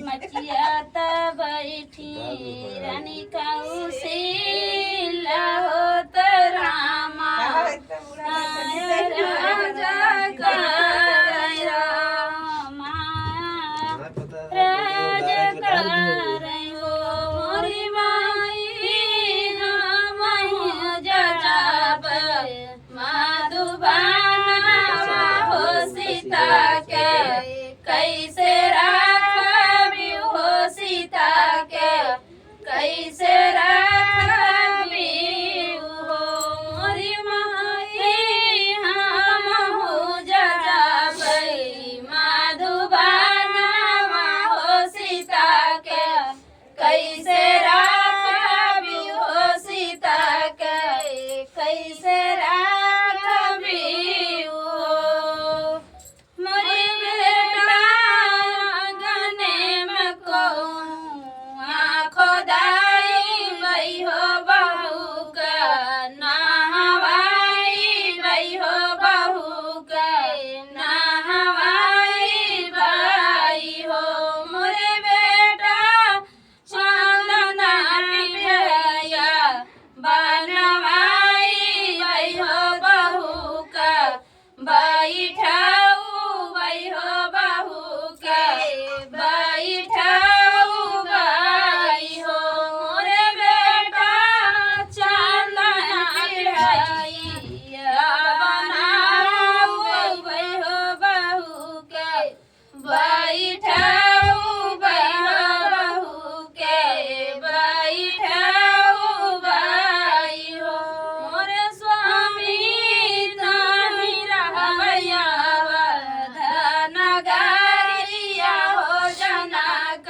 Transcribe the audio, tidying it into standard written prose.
मचिया त बैठी रानी कौशिला होत रामा राजा करय रामा राजा करय हो मोरी माई हमहि जजाब मधुबाना हो सीता के कैसे राखबी हो सीता के कैसे राखबी हो मोरी माई हमहु जजाबै मधुबाना हो सीता के कैसे राखबी हो सीता के कैसे राखबी हो मोरी बेटा गने में को आँखों दाई बई हो बहू का नहवाई बई हो बहू का नहवाई बई हो मोरे बेटा चंदना पिया बनवाई बई हो बहू का बैठाऊ बई हो बहू का बैठाऊ बई हो मोरे बेटा चंदना पिया बनाऊ बई हो बहू के बैठाऊ बई हो बहू के बैठाऊ बई हो मोरे स्वामी ताहि रहबैया धन गारिया हो जनक